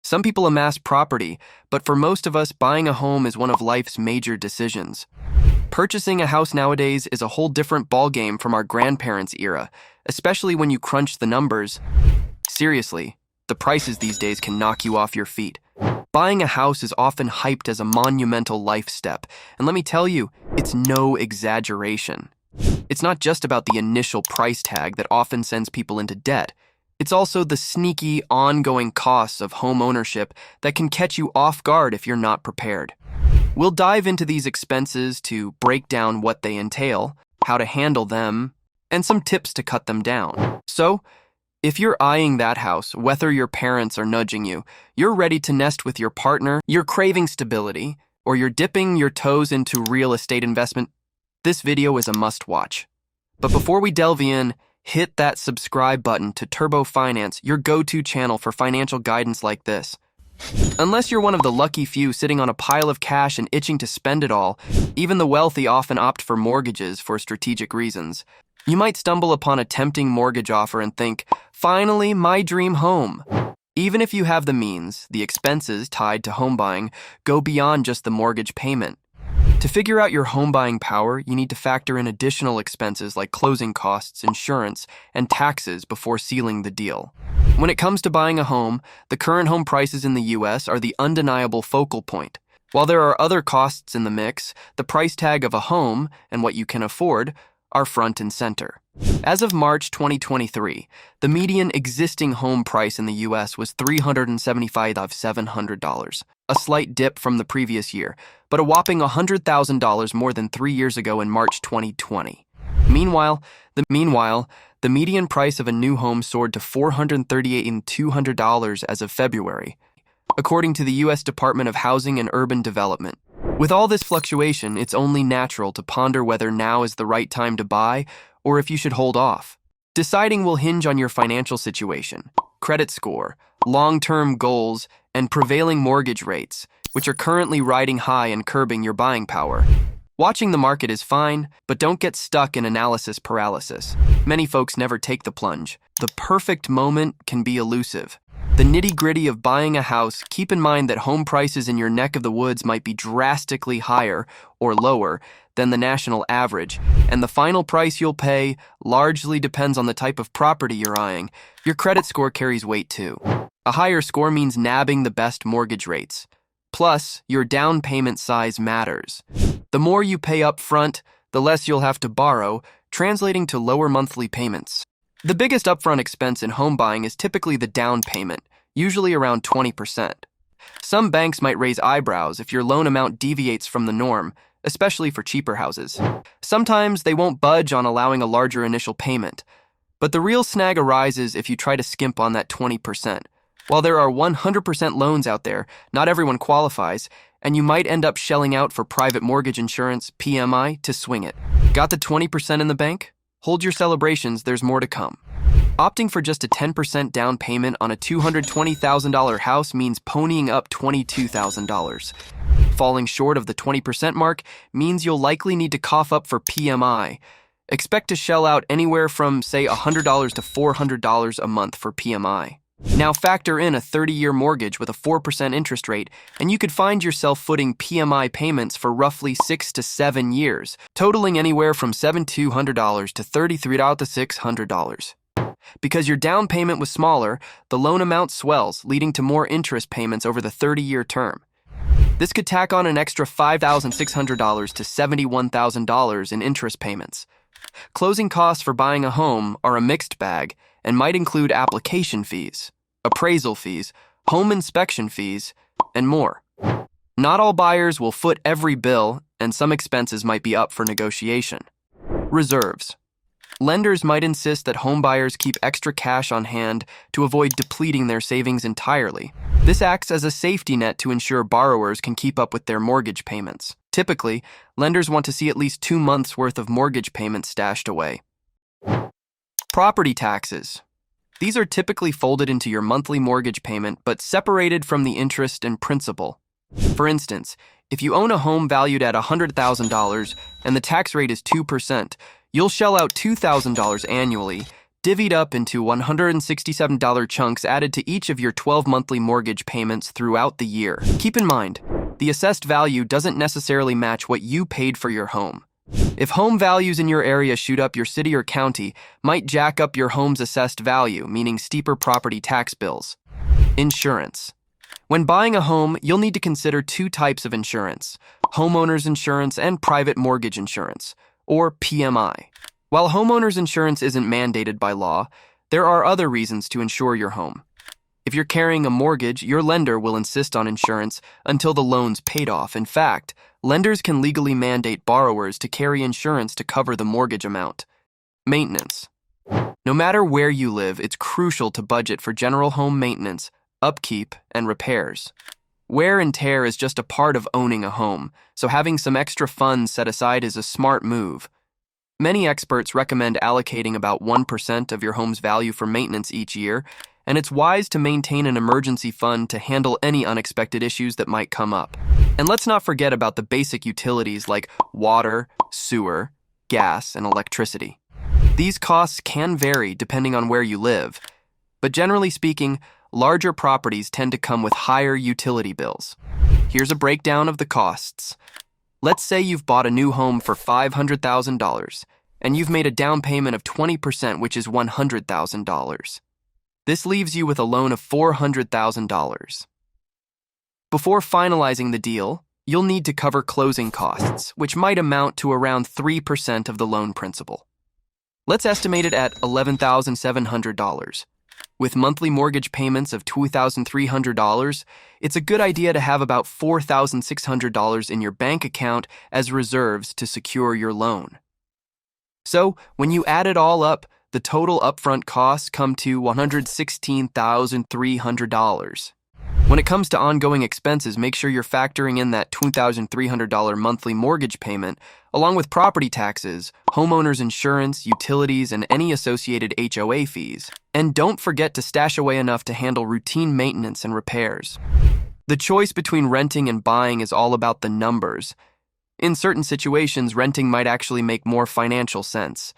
Some people amass property, but for most of us, buying a home is one of life's major decisions. Purchasing a house nowadays is a whole different ballgame from our grandparents' era, especially when you crunch the numbers. Seriously, the prices these days can knock you off your feet. Buying a house is often hyped as a monumental life step, and let me tell you, it's no exaggeration. It's not just about the initial price tag that often sends people into debt. It's also the sneaky, ongoing costs of home ownership that can catch you off guard if you're not prepared. We'll dive into these expenses to break down what they entail, how to handle them, and some tips to cut them down. So, if you're eyeing that house, whether your parents are nudging you, you're ready to nest with your partner, you're craving stability, or you're dipping your toes into real estate investment, this video is a must-watch. But before we delve in, hit that subscribe button to TurboFinance, your go-to channel for financial guidance like this. Unless you're one of the lucky few sitting on a pile of cash and itching to spend it all, even the wealthy often opt for mortgages for strategic reasons. You might stumble upon a tempting mortgage offer and think, finally, my dream home. Even if you have the means, the expenses tied to home buying go beyond just the mortgage payment. To figure out your home buying power, you need to factor in additional expenses like closing costs, insurance, and taxes before sealing the deal. When it comes to buying a home, the current home prices in the US are the undeniable focal point. While there are other costs in the mix, the price tag of a home and what you can afford are front and center. As of March 2023, the median existing home price in the US was $375,700, a slight dip from the previous year, but a whopping $100,000 more than 3 years ago in March 2020. Meanwhile, the median price of a new home soared to $438,200 as of February, according to the U.S. Department of Housing and Urban Development. With all this fluctuation, it's only natural to ponder whether now is the right time to buy or if you should hold off. Deciding will hinge on your financial situation, credit score, long-term goals, and prevailing mortgage rates, which are currently riding high and curbing your buying power. Watching the market is fine, but don't get stuck in analysis paralysis. Many folks never take the plunge. The perfect moment can be elusive. The nitty-gritty of buying a house, keep in mind that home prices in your neck of the woods might be drastically higher or lower than the national average, and the final price you'll pay largely depends on the type of property you're eyeing. Your credit score carries weight too. A higher score means nabbing the best mortgage rates. Plus, your down payment size matters. The more you pay up front, the less you'll have to borrow, translating to lower monthly payments. The biggest upfront expense in home buying is typically the down payment, usually around 20%. Some banks might raise eyebrows if your loan amount deviates from the norm, especially for cheaper houses. Sometimes they won't budge on allowing a larger initial payment. But the real snag arises if you try to skimp on that 20%. While there are 100% loans out there, not everyone qualifies, and you might end up shelling out for private mortgage insurance, PMI, to swing it. Got the 20% in the bank? Hold your celebrations, there's more to come. Opting for just a 10% down payment on a $220,000 house means ponying up $22,000. Falling short of the 20% mark means you'll likely need to cough up for PMI. Expect to shell out anywhere from, say, $100 to $400 a month for PMI. Now factor in a 30-year mortgage with a 4% interest rate, and you could find yourself footing PMI payments for roughly 6 to 7 years, totaling anywhere from $7,200 to $33,600. Because your down payment was smaller, the loan amount swells, leading to more interest payments over the 30-year term. This could tack on an extra $5,600 to $71,000 in interest payments. Closing costs for buying a home are a mixed bag and might include application fees, appraisal fees, home inspection fees, and more. Not all buyers will foot every bill, and some expenses might be up for negotiation. Reserves. Lenders might insist that home buyers keep extra cash on hand to avoid depleting their savings entirely. This acts as a safety net to ensure borrowers can keep up with their mortgage payments. Typically, lenders want to see at least 2 months' worth of mortgage payments stashed away. Property taxes. These are typically folded into your monthly mortgage payment but separated from the interest and principal. For instance, if you own a home valued at $100,000 and the tax rate is 2%, you'll shell out $2,000 annually, divvied up into $167 chunks added to each of your 12 monthly mortgage payments throughout the year. Keep in mind, the assessed value doesn't necessarily match what you paid for your home. If home values in your area shoot up, your city or county might jack up your home's assessed value, meaning steeper property tax bills. Insurance. When buying a home, you'll need to consider two types of insurance: homeowner's insurance and private mortgage insurance, or PMI. While homeowner's insurance isn't mandated by law, there are other reasons to insure your home. If you're carrying a mortgage, your lender will insist on insurance until the loan's paid off. In fact, lenders can legally mandate borrowers to carry insurance to cover the mortgage amount. Maintenance. No matter where you live, it's crucial to budget for general home maintenance, upkeep, and repairs. Wear and tear is just a part of owning a home, so having some extra funds set aside is a smart move. Many experts recommend allocating about 1% of your home's value for maintenance each year, and it's wise to maintain an emergency fund to handle any unexpected issues that might come up. And let's not forget about the basic utilities like water, sewer, gas, and electricity. These costs can vary depending on where you live, but generally speaking, larger properties tend to come with higher utility bills. Here's a breakdown of the costs. Let's say you've bought a new home for $500,000, and you've made a down payment of 20%, which is $100,000. This leaves you with a loan of $400,000. Before finalizing the deal, you'll need to cover closing costs, which might amount to around 3% of the loan principal. Let's estimate it at $11,700. With monthly mortgage payments of $2,300, it's a good idea to have about $4,600 in your bank account as reserves to secure your loan. So, when you add it all up, the total upfront costs come to $116,300. When it comes to ongoing expenses, make sure you're factoring in that $2,300 monthly mortgage payment, along with property taxes, homeowner's insurance, utilities, and any associated HOA fees. And don't forget to stash away enough to handle routine maintenance and repairs. The choice between renting and buying is all about the numbers. In certain situations, renting might actually make more financial sense.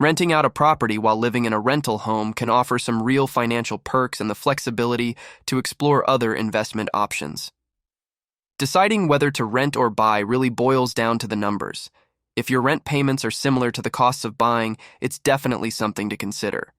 Renting out a property while living in a rental home can offer some real financial perks and the flexibility to explore other investment options. Deciding whether to rent or buy really boils down to the numbers. If your rent payments are similar to the costs of buying, it's definitely something to consider.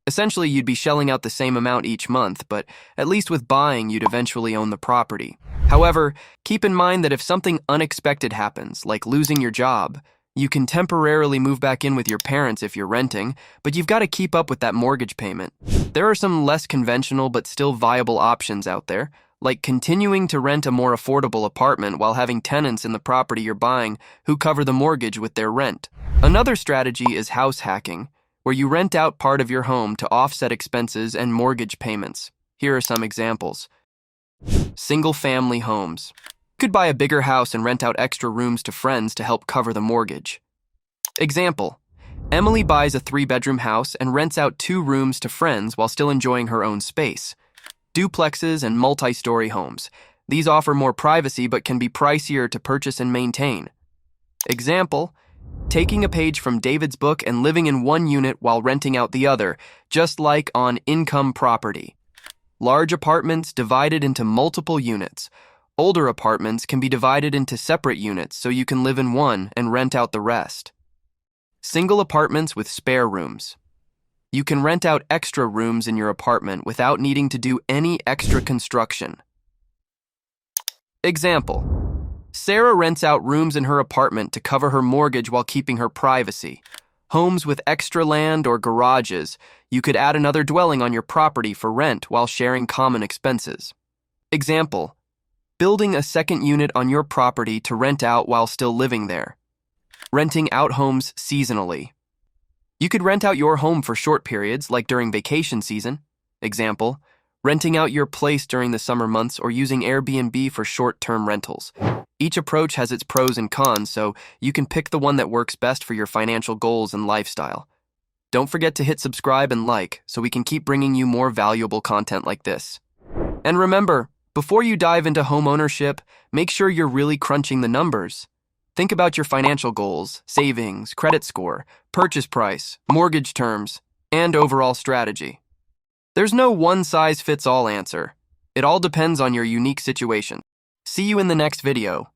Essentially, you'd be shelling out the same amount each month, but at least with buying, you'd eventually own the property. However, keep in mind that if something unexpected happens, like losing your job, you can temporarily move back in with your parents if you're renting, but you've got to keep up with that mortgage payment. There are some less conventional but still viable options out there, like continuing to rent a more affordable apartment while having tenants in the property you're buying who cover the mortgage with their rent. Another strategy is house hacking, where you rent out part of your home to offset expenses and mortgage payments. Here are some examples. Single-family homes. You could buy a bigger house and rent out extra rooms to friends to help cover the mortgage. Example: Emily buys a 3-bedroom house and rents out 2 rooms to friends while still enjoying her own space. Duplexes and multi-story homes. These offer more privacy but can be pricier to purchase and maintain. Example: taking a page from David's book and living in one unit while renting out the other, just like on income property. Large apartments divided into multiple units. Older apartments can be divided into separate units so you can live in one and rent out the rest. Single apartments with spare rooms. You can rent out extra rooms in your apartment without needing to do any extra construction. Example: Sarah rents out rooms in her apartment to cover her mortgage while keeping her privacy. Homes with extra land or garages. You could add another dwelling on your property for rent while sharing common expenses. Example: building a second unit on your property to rent out while still living there. Renting out homes seasonally. You could rent out your home for short periods, like during vacation season. Example: renting out your place during the summer months or using Airbnb for short-term rentals. Each approach has its pros and cons, so you can pick the one that works best for your financial goals and lifestyle. Don't forget to hit subscribe and like so we can keep bringing you more valuable content like this. And remember, before you dive into home ownership, make sure you're really crunching the numbers. Think about your financial goals, savings, credit score, purchase price, mortgage terms, and overall strategy. There's no one-size-fits-all answer. It all depends on your unique situation. See you in the next video.